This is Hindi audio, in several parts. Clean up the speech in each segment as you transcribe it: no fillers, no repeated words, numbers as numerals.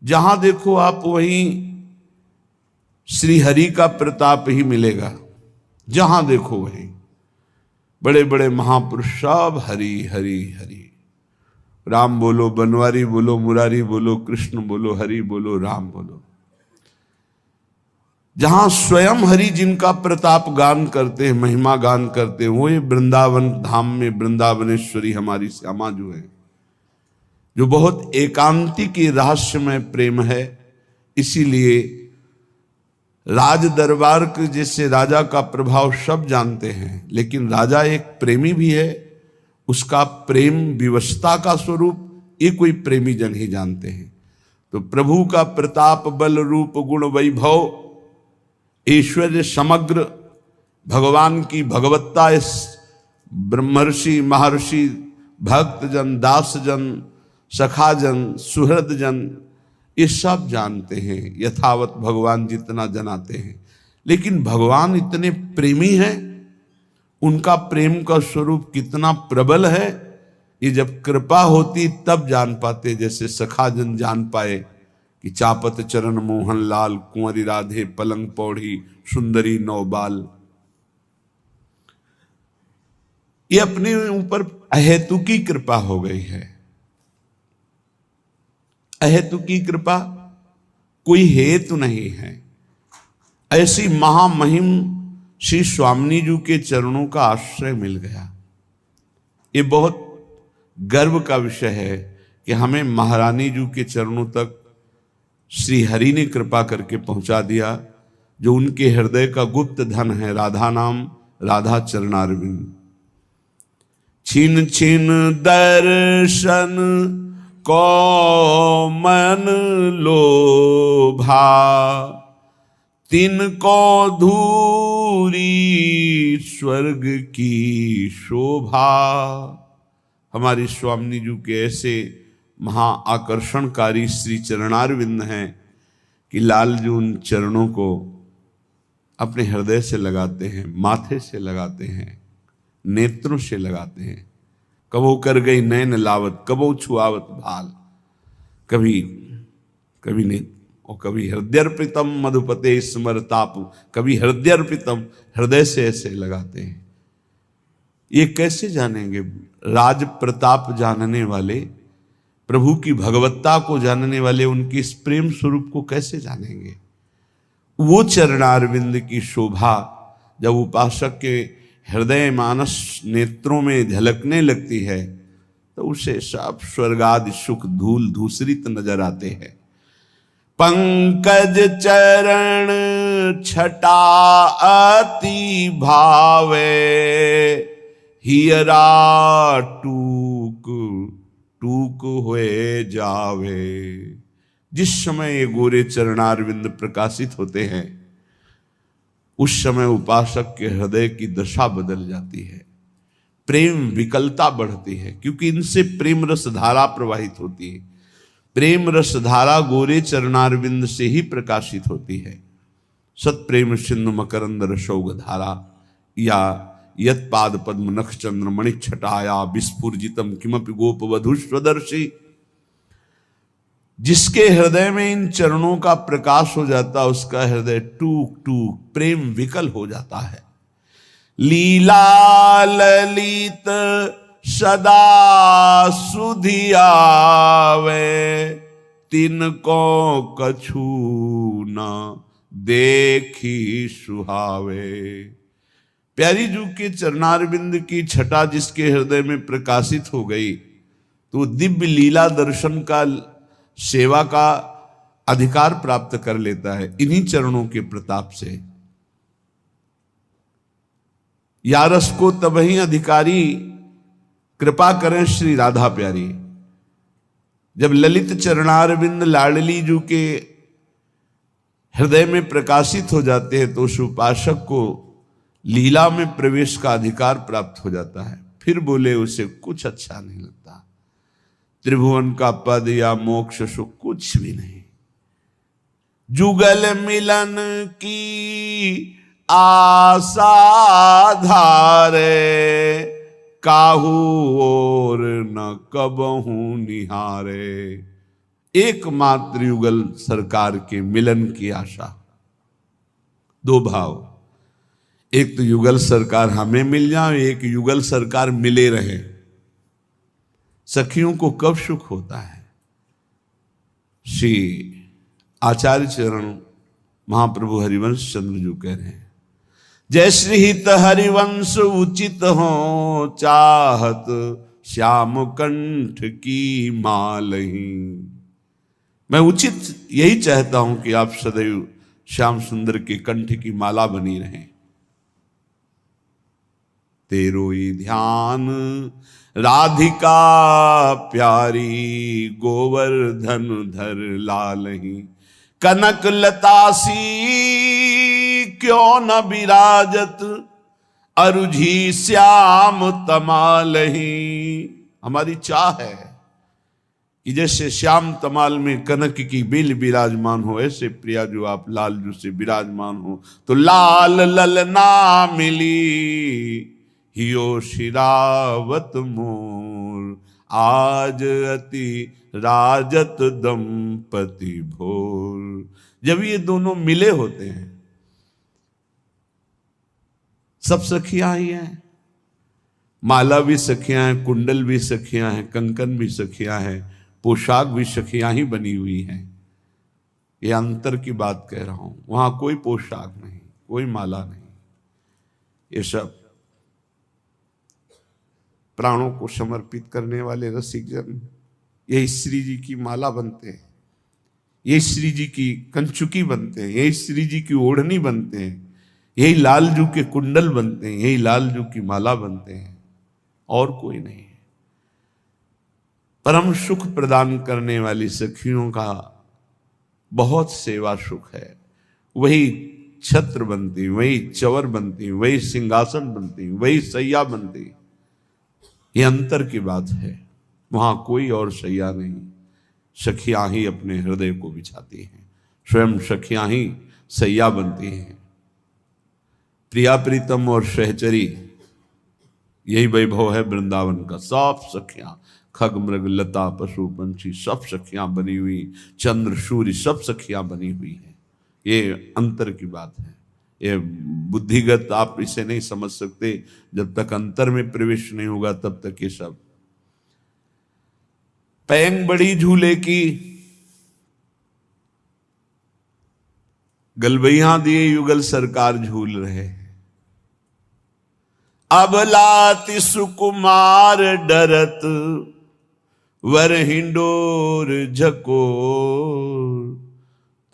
जहां देखो आप वहीं श्री हरि का प्रताप ही मिलेगा। जहां देखो वहीं बड़े बड़े महापुरुष सब हरि हरि हरि। राम बोलो, बनवारी बोलो, मुरारी बोलो, कृष्ण बोलो, हरि बोलो, राम बोलो। जहां स्वयं हरि जिनका प्रताप गान करते हैं, महिमा गान करते हैं, वो ये वृंदावन धाम में वृंदावनेश्वरी हमारी श्यामा जो है, जो बहुत एकांतिक रहस्यमय प्रेम है। इसीलिए राज दरबार के जैसे राजा का प्रभाव सब जानते हैं, लेकिन राजा एक प्रेमी भी है। उसका प्रेम विवशता का स्वरूप ये कोई प्रेमी जन ही जानते हैं। तो प्रभु का प्रताप, बल, रूप, गुण, वैभव, ऐश्वर्य, समग्र भगवान की भगवत्ता इस ब्रह्मर्षि, महर्षि, भक्तजन, दासजन, सखाजन, सुहृदजन ये सब जानते हैं। यथावत भगवान जितना जनाते हैं, लेकिन भगवान इतने प्रेमी हैं, उनका प्रेम का स्वरूप कितना प्रबल है, ये जब कृपा होती तब जान पाते। जैसे सखाजन जान पाए कि चापत चरण मोहन लाल, कुंवरी राधे पलंग पौड़ी, सुंदरी नौबाल। ये अपने ऊपर अहेतुकी कृपा हो गई है। अहेतुकी कृपा, कोई हेतु नहीं है। ऐसी महामहिम श्री स्वामिनी जी के चरणों का आश्रय मिल गया। ये बहुत गर्व का विषय है कि हमें महारानी जी के चरणों तक श्री हरि ने कृपा करके पहुंचा दिया, जो उनके हृदय का गुप्त धन है। राधा नाम, राधा चरणारविंद। छिन छिन दर्शन को मन लोभा, तिनको धूरी स्वर्ग की शोभा। हमारी स्वामिनी जी के ऐसे महा आकर्षणकारी श्री चरणारविंद हैं कि लाल जी उन चरणों को अपने हृदय से लगाते हैं, माथे से लगाते हैं, नेत्रों से लगाते हैं। कबो कर गई नैन लावत, कबो छुआवत भाल। कभी कभी ने और कभी हृदयर्पितम मधुपते स्मरताप, कभी हृदयर्पितम, हृदय से ऐसे लगाते हैं। ये कैसे जानेंगे? राज प्रताप जानने वाले, प्रभु की भगवत्ता को जानने वाले उनके इस प्रेम स्वरूप को कैसे जानेंगे? वो चरणारविंद की शोभा जब उपासक के हृदय मानस नेत्रों में झलकने लगती है, तो उसे सब स्वर्गादि सुख धूल धूसरित नजर आते हैं। पंकज चरण छटा अति भावे, हियरा टूक टूक हुए जावे। जिस समय ये गोरे चरणारविंद प्रकाशित होते हैं, उस समय उपासक के हृदय की दशा बदल जाती है, प्रेम विकलता बढ़ती है, क्योंकि इनसे प्रेम रस धारा प्रवाहित होती है। प्रेम रस धारा गोरे चरणारविंद से ही प्रकाशित होती है। सत प्रेम सिंधु मकरंद रसौग धारा, या यत पाद पद्म नख चंद्र मणि छटाया, विस्फुर्जितम किमपि गोप वधु स्वदर्शी। जिसके हृदय में इन चरणों का प्रकाश हो जाता, उसका हृदय टूक टूक प्रेम विकल हो जाता है। लीला ललित सदा सुधियावे, तिनको कछु न देखी सुहावे। प्यारी जू के चरणारविंद की छटा जिसके हृदय में प्रकाशित हो गई, तो दिव्य लीला दर्शन का, सेवा का अधिकार प्राप्त कर लेता है इन्हीं चरणों के प्रताप से। यारस को तबही अधिकारी कृपा करें श्री राधा प्यारी। जब ललित चरणारविंद लाडली जू के हृदय में प्रकाशित हो जाते हैं, तो उस उपासक को लीला में प्रवेश का अधिकार प्राप्त हो जाता है। फिर बोले उसे कुछ अच्छा नहीं लगता, त्रिभुवन का पद या मोक्ष सुख कुछ भी नहीं। जुगल मिलन की आशा धारे, काहू और न कबहू निहारे। एकमात्र युगल सरकार के मिलन की आशा। दो भाव, एक तो युगल सरकार हमें मिल जाए, एक युगल सरकार मिले रहे। सखियों को कब सुख होता है? श्री आचार्य चरण महाप्रभु हरिवंश चंद्र जो कह रहे हैं, जय श्री हित हरिवंश उचित हो, चाहत श्याम कंठ की मालही। मैं उचित यही चाहता हूं कि आप सदैव श्याम सुंदर के कंठ की माला बनी रहें। तेरो ही ध्यान राधिका प्यारी, गोवर्धन धर लालही। कनक लतासी क्यों न विराजत, अरुझी श्याम तमालही। हमारी चाह है कि जैसे श्याम तमाल में कनक की बेल विराजमान हो, ऐसे प्रिया जो आप लाल जो से विराजमान हो। तो लाल ललना मिली, हियो शिरावत मोर, आज अति राजत दंपति भोर। जब ये दोनों मिले होते हैं, सब सखियां ही हैं, माला भी सखियां हैं, कुंडल भी सखियां हैं, कंकन भी सखियां हैं, पोशाक भी सखियां ही बनी हुई हैं। ये अंतर की बात कह रहा हूं। वहां कोई पोशाक नहीं, कोई माला नहीं, ये सब प्राणों को समर्पित करने वाले रसिक जन, यही श्री जी की माला बनते हैं, यही श्री जी की कंचुकी बनते हैं, यही श्री जी की ओढ़नी बनते हैं, यही लालजू के कुंडल बनते हैं, यही लालजू की माला बनते हैं, और कोई नहीं है। परम सुख प्रदान करने वाली सखियों का बहुत सेवा सुख है। वही छत्र बनती, वही चवर बनती, वही सिंहासन बनती, वही सैया बनती। ये अंतर की बात है। वहां कोई और सैया नहीं, सखियां ही अपने हृदय को बिछाती हैं, स्वयं सखियां ही सैया बनती हैं। प्रिया प्रीतम और सहचरी, यही वैभव है वृंदावन का। सब सखियां, खग मृग लता पशु पंछी सब सखियां बनी हुई, चंद्र सूर्य सब सखियां बनी हुई है। ये अंतर की बात है। ये बुद्धिगत आप इसे नहीं समझ सकते। जब तक अंतर में प्रवेश नहीं होगा तब तक ये सब। पैंग बड़ी झूले की, गलबैया दिए युगल सरकार झूल रहे हैं। अब लाति सुकुमार डरत, वर हिंडोर झकोर।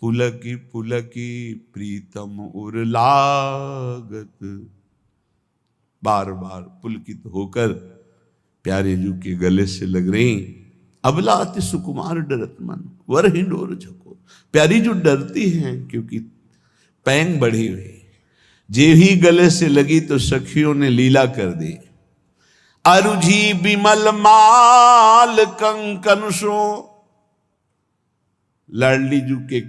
पुलकी पुलकी प्रीतम उर्लागत। बार बार पुलकित होकर प्यारे जू के गले से लग रही। अबला अति सुकुमार डरत मन, वर हिंडोर झकोर। प्यारी जो डरती हैं क्योंकि पैंग बढ़ी हुई, जे ही गले से लगी तो सखियों ने लीला कर दी। अरुझी बिमल माल कंकन सो। लाडली जू के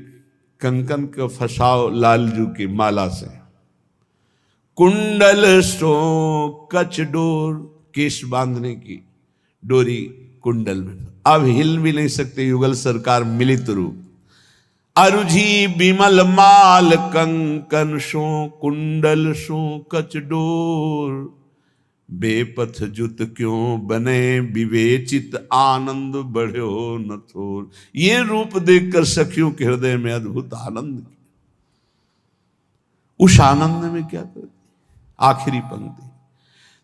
कंकन का फसाओ लालजू की माला से। कुंडल सो कच डोर, केश बांधने की डोरी कुंडल में। अब हिल भी नहीं सकते युगल सरकार मिलित रूप। अरुझी बिमल माल कंकन सो, कुंडल सो कच डोर। बेपथ जुत क्यों बने विवेचित, आनंद बढ़ो न थोर। ये रूप देखकर सखियों के हृदय में अद्भुत आनंद। उस आनंद में क्या करती? आखिरी पंक्ति,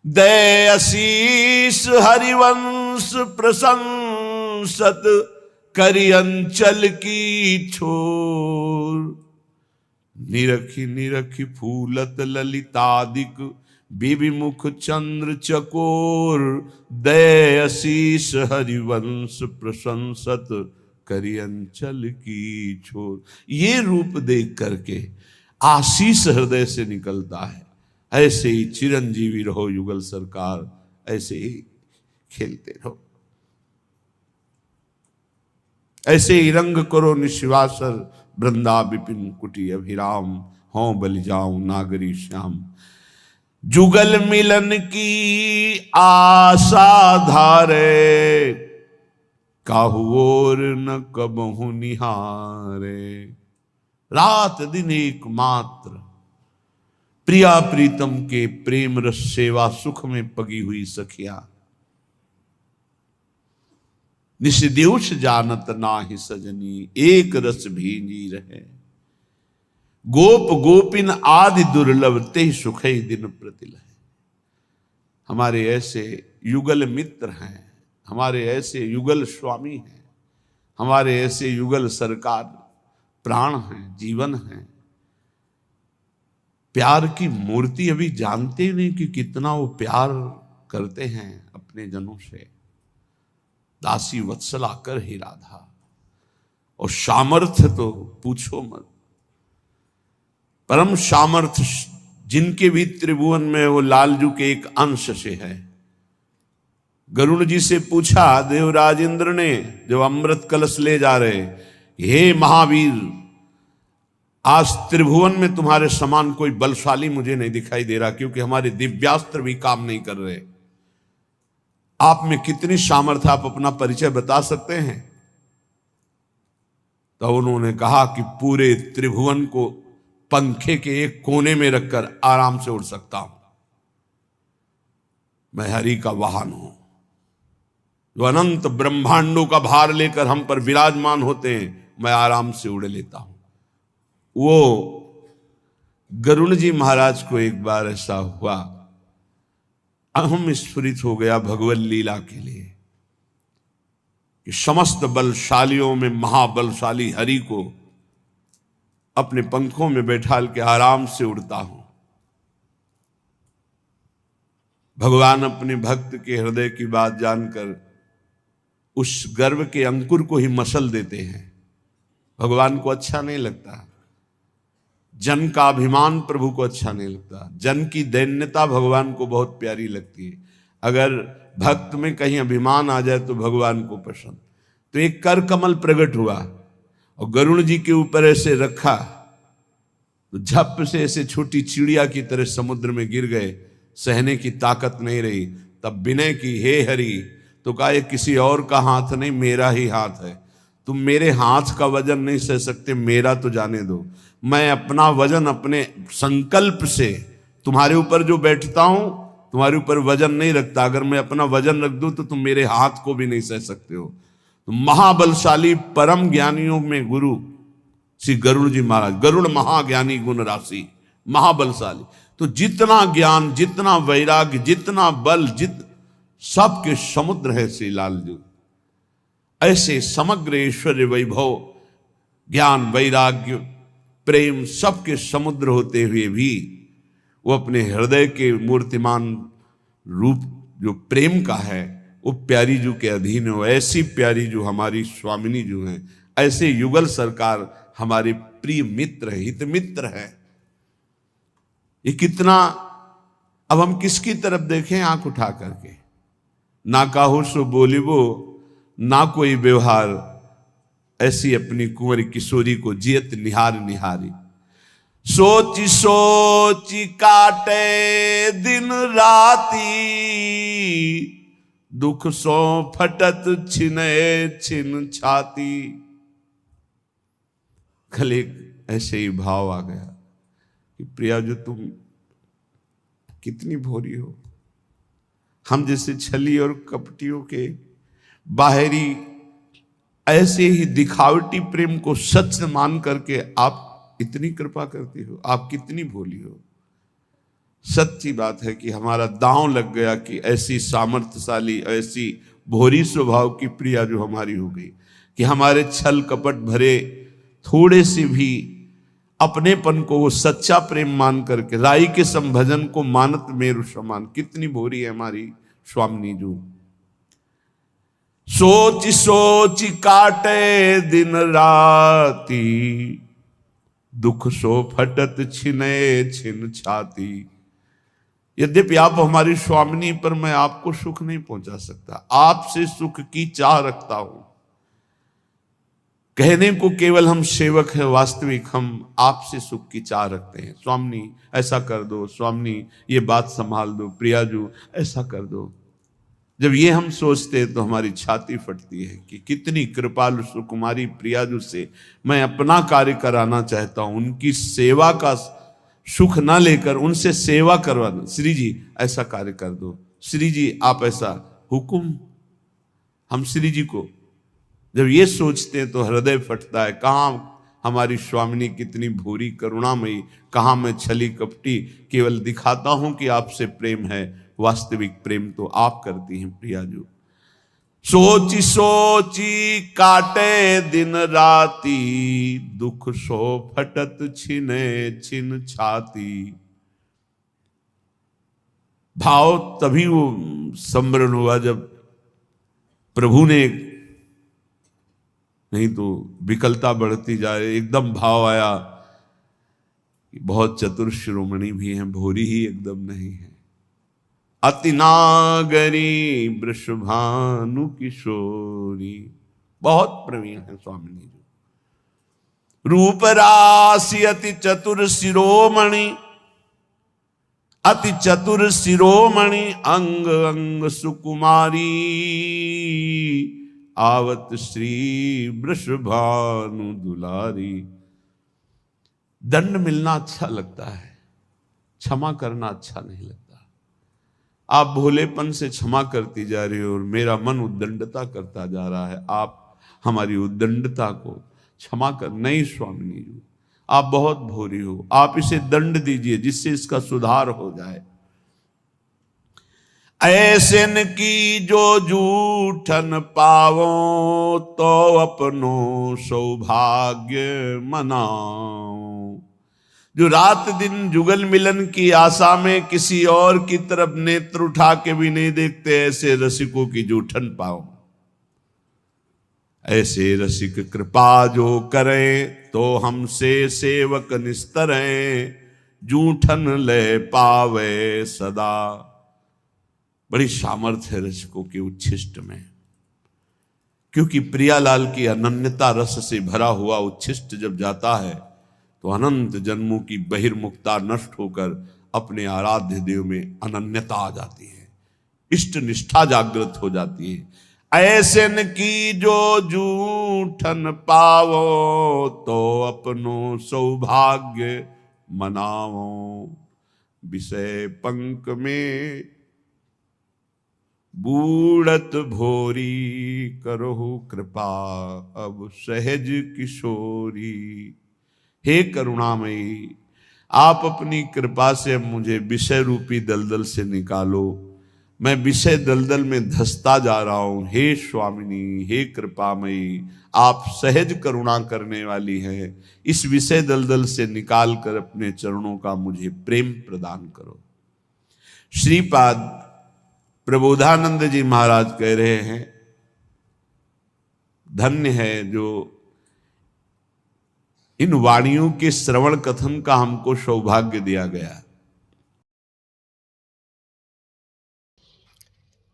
दय आशीष हरिवंश प्रशंसत, करि अंचल की छोर। निरखी निरखी फूलत ललितादिक, विविमुख चंद्र चकोर। दय आशीष हरिवंश प्रशंसत, करि अंचल की छोर। ये रूप देख करके आशीष हृदय से निकलता है। ऐसे ही चिरंजीवी रहो युगल सरकार, ऐसे ही खेलते रहो, ऐसे ही रंग करो निशिवासर। वृंदा विपिन कुटी अभिराम, हों बलि जाऊं नागरी श्याम। जुगल मिलन की आशा धारे, काहू और न कबहु निहारे। रात दिन एक मात्र प्रिया प्रीतम के प्रेम रस सेवा सुख में पगी हुई सखिया। निषदेश जानत नाही सजनी, एक रस भींजी रहे। गोप गोपिन आदि दुर्लभ ते सुखई दिन प्रतिलह। हमारे ऐसे युगल मित्र हैं, हमारे ऐसे युगल स्वामी हैं, हमारे ऐसे युगल सरकार प्राण हैं, जीवन हैं। प्यार की मूर्ति अभी जानते नहीं कि कितना वो प्यार करते हैं अपने जनों से। दासी वत्सला कर ही राधा, और सामर्थ्य तो पूछो मत। परम सामर्थ्य जिनके भी त्रिभुवन में वो लालजू के एक अंश से है। गरुड़ जी से पूछा देवराज इंद्र ने जब अमृत कलश ले जा रहे, हे महावीर, आज त्रिभुवन में तुम्हारे समान कोई बलशाली मुझे नहीं दिखाई दे रहा, क्योंकि हमारे दिव्यास्त्र भी काम नहीं कर रहे। आप में कितनी सामर्थ्य, आप अपना परिचय बता सकते हैं? तो उन्होंने कहा कि पूरे त्रिभुवन को पंखे के एक कोने में रखकर आराम से उड़ सकता हूं। मैं हरि का वाहन हूं, जो अनंत ब्रह्मांडों का भार लेकर हम पर विराजमान होते हैं, मैं आराम से उड़ लेता हूं। वो गरुड़ जी महाराज को एक बार ऐसा हुआ, अहम स्फुरित हो गया भगवत लीला के लिए कि समस्त बलशालियों में महाबलशाली हरि को अपने पंखों में बैठाल के आराम से उड़ता हूं। भगवान अपने भक्त के हृदय की बात जानकर उस गर्व के अंकुर को ही मसल देते हैं। भगवान को अच्छा नहीं लगता, जन का अभिमान प्रभु को अच्छा नहीं लगता, जन की दैन्यता भगवान को बहुत प्यारी लगती है। अगर भक्त में कहीं अभिमान आ जाए तो भगवान को पसंद। तो एक कर कमल प्रकट हुआ और गरुड़ जी के ऊपर ऐसे रखा, तो झप से ऐसे छोटी चिड़िया की तरह समुद्र में गिर गए, सहने की ताकत नहीं रही। तब विनय की, हे हरि, तो कहा ये किसी और का हाथ नहीं, मेरा ही हाथ है। तुम मेरे हाथ का वजन नहीं सह सकते, मेरा तो जाने दो। मैं अपना वजन अपने संकल्प से तुम्हारे ऊपर जो बैठता हूं, तुम्हारे ऊपर वजन नहीं रखता। अगर मैं अपना वजन रख दूं तो तुम मेरे हाथ को भी नहीं सह सकते हो। तो महाबलशाली परम ज्ञानियों में गुरु श्री गरुड़ जी महाराज, गरुड़ महाज्ञानी गुण राशि, महाबलशाली। तो जितना ज्ञान, जितना वैराग्य, जितना बल, सबके समुद्र है श्री लालजू। ऐसे समग्र ऐश्वर्य वैभव, ज्ञान, वैराग्य, प्रेम सबके समुद्र होते हुए भी वो अपने हृदय के मूर्तिमान रूप जो प्रेम का है वो प्यारी जू के अधीन हो। ऐसी प्यारी जो हमारी स्वामिनी जो हैं, ऐसे युगल सरकार हमारे प्रिय मित्र है, हित मित्र है। ये कितना, अब हम किसकी तरफ देखें आंख उठा करके? ना काहू सो बोलिबो, ना कोई व्यवहार, ऐसी अपनी कुंवरी किशोरी को जियत निहार निहारी। सोची सोची काटे दिन राती, दुख सो फटत छिने छिन छाती। कल एक ऐसे ही भाव आ गया कि प्रिया जो तुम कितनी भोरी हो। हम जैसे छली और कपटियों के बाहरी ऐसे ही दिखावटी प्रेम को सच मान करके आप इतनी कृपा करती हो। आप कितनी भोली हो। सच्ची बात है कि हमारा दांव लग गया कि ऐसी सामर्थ्यशाली, ऐसी भोरी स्वभाव की प्रिया जो हमारी हो गई कि हमारे छल कपट भरे थोड़े से भी अपनेपन को वो सच्चा प्रेम मान करके राई के संभजन को मानत मेरु समान। कितनी भोरी है हमारी स्वामिनी जो। सोच सोच काटे दिन राती, दुख सो फटत छिने छिन छाती। यद्यपि आप हमारी स्वामिनी, पर मैं आपको सुख नहीं पहुंचा सकता। आपसे सुख की चाह रखता हूं। कहने को केवल हम सेवक हैं, वास्तविक हम आपसे सुख की चाह रखते हैं। स्वामिनी ऐसा कर दो, स्वामिनी ये बात संभाल दो, प्रियाजू ऐसा कर दो। जब ये हम सोचते हैं तो हमारी छाती फटती है कि कितनी कृपालु सुकुमारी प्रियाजू से मैं अपना कार्य कराना चाहता हूं, उनकी सेवा का सुख ना लेकर उनसे सेवा करवाना। श्री जी ऐसा कार्य कर दो, श्री जी आप ऐसा हुक्म। हम श्री जी को जब ये सोचते हैं तो हृदय फटता है। कहाँ हमारी स्वामिनी कितनी भूरी करुणामयी, कहाँ मैं छली कपटी केवल दिखाता हूं कि आपसे प्रेम है, वास्तविक प्रेम तो आप करती हैं प्रियाजू। सोची सोची काटे दिन राती, दुख सो फटत छिने छिन छाती। भाव तभी वो सम्मरण हुआ जब प्रभु ने, नहीं तो विकलता बढ़ती जाए। एकदम भाव आया कि बहुत चतुर शिरोमणि भी हैं, भोरी ही एकदम नहीं है। अति नागरी वृषभानु किशोरी, बहुत प्रवीण है स्वामिनी जी। रूप राशि अति चतुर शिरोमणि, अति चतुर शिरोमणि, अंग अंग सुकुमारी। आवत श्री वृषभानु दुलारी। दंड मिलना अच्छा लगता है, क्षमा करना अच्छा नहीं लगता। आप भोलेपन से क्षमा करती जा रही हो और मेरा मन उद्दंडता करता जा रहा है। आप हमारी उद्दंडता को क्षमा कर। नहीं स्वामिनी जी, आप बहुत भोरी हो, आप इसे दंड दीजिए जिससे इसका सुधार हो जाए। ऐसे न की जो जूठन पावो, तो अपनो सौभाग्य मनाओ। जो रात दिन जुगल मिलन की आशा में किसी और की तरफ नेत्र उठा के भी नहीं देखते, ऐसे रसिकों की जूठन पाओ। ऐसे रसिक कृपा जो करे, तो हमसे सेवक निस्तरें, जूठन ले पावे सदा। बड़ी सामर्थ्य है रसिकों के उच्छिष्ट में, क्योंकि प्रियालाल की अनन्यता रस से भरा हुआ उच्छिष्ट जब जाता है तो अनंत जन्मों की बहिर्मुखता नष्ट होकर अपने आराध्य देव में अनन्यता आ जाती है, इष्ट निष्ठा जागृत हो जाती है। ऐसे न की जो जूठन पावो, तो अपनो सौभाग्य मनाओ। विषय पंक में बूढ़त भोरी, करो कृपा अब सहज किशोरी। हे करुणामयी, आप अपनी कृपा से मुझे विषय रूपी दलदल से निकालो। मैं विषय दलदल में धंसता जा रहा हूं। हे स्वामिनी, हे कृपामयी, आप सहज करुणा करने वाली हैं। इस विषय दलदल से निकाल कर अपने चरणों का मुझे प्रेम प्रदान करो। श्रीपाद प्रबोधानंद जी महाराज कह रहे हैं, धन्य है जो इन वाणियों के श्रवण कथन का हमको सौभाग्य दिया गया।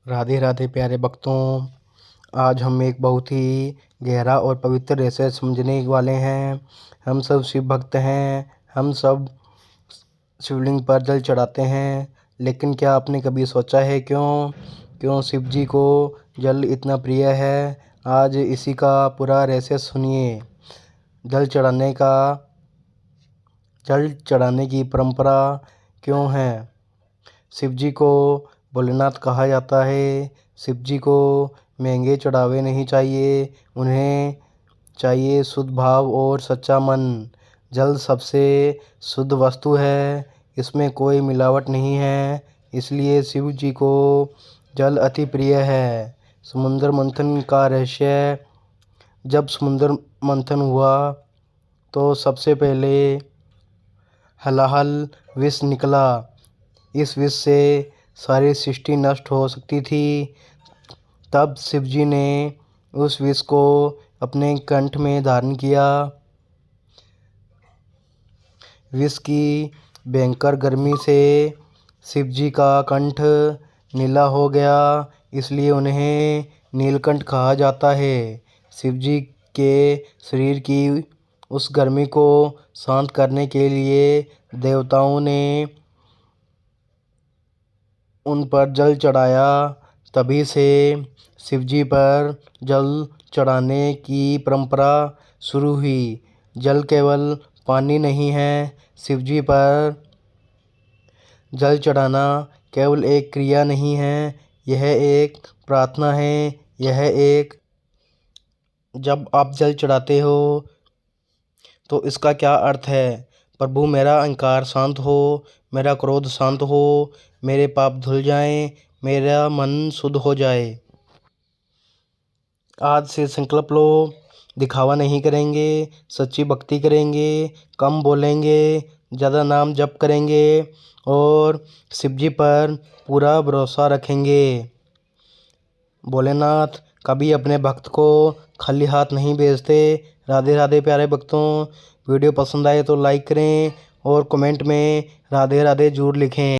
राधे राधे प्यारे भक्तों, आज हम एक बहुत ही गहरा और पवित्र रहस्य समझने वाले हैं। हम सब शिव भक्त हैं, हम सब शिवलिंग पर जल चढ़ाते हैं, लेकिन क्या आपने कभी सोचा है क्यों शिव जी को जल इतना प्रिय है? आज इसी का पूरा रहस्य सुनिए। जल चढ़ाने की परंपरा क्यों है? शिव जी को भोलेनाथ कहा जाता है। शिव जी को महंगे चढ़ावे नहीं चाहिए, उन्हें चाहिए शुद्ध भाव और सच्चा मन। जल सबसे शुद्ध वस्तु है, इसमें कोई मिलावट नहीं है, इसलिए शिव जी को जल अति प्रिय है। समुद्र मंथन का रहस्य। जब समुद्र मंथन हुआ तो सबसे पहले हलाहल विष निकला। इस विष से सारी सृष्टि नष्ट हो सकती थी। तब शिवजी ने उस विष को अपने कंठ में धारण किया। विष की भयंकर गर्मी से शिवजी का कंठ नीला हो गया, इसलिए उन्हें नीलकंठ कहा जाता है। शिवजी के शरीर की उस गर्मी को शांत करने के लिए देवताओं ने उन पर जल चढ़ाया। तभी से शिवजी पर जल चढ़ाने की परंपरा शुरू हुई। जल केवल पानी नहीं है, शिवजी पर जल चढ़ाना केवल एक क्रिया नहीं है, यह एक प्रार्थना है। जब आप जल चढ़ाते हो तो इसका क्या अर्थ है? प्रभु मेरा अहंकार शांत हो, मेरा क्रोध शांत हो, मेरे पाप धुल जाएं, मेरा मन शुद्ध हो जाए। आज से संकल्प लो, दिखावा नहीं करेंगे, सच्ची भक्ति करेंगे, कम बोलेंगे, ज़्यादा नाम जप करेंगे और शिवजी पर पूरा भरोसा रखेंगे। भोलेनाथ कभी अपने भक्त को खाली हाथ नहीं भेजते। राधे राधे प्यारे भक्तों, वीडियो पसंद आए तो लाइक करें और कमेंट में राधे राधे जरूर लिखें।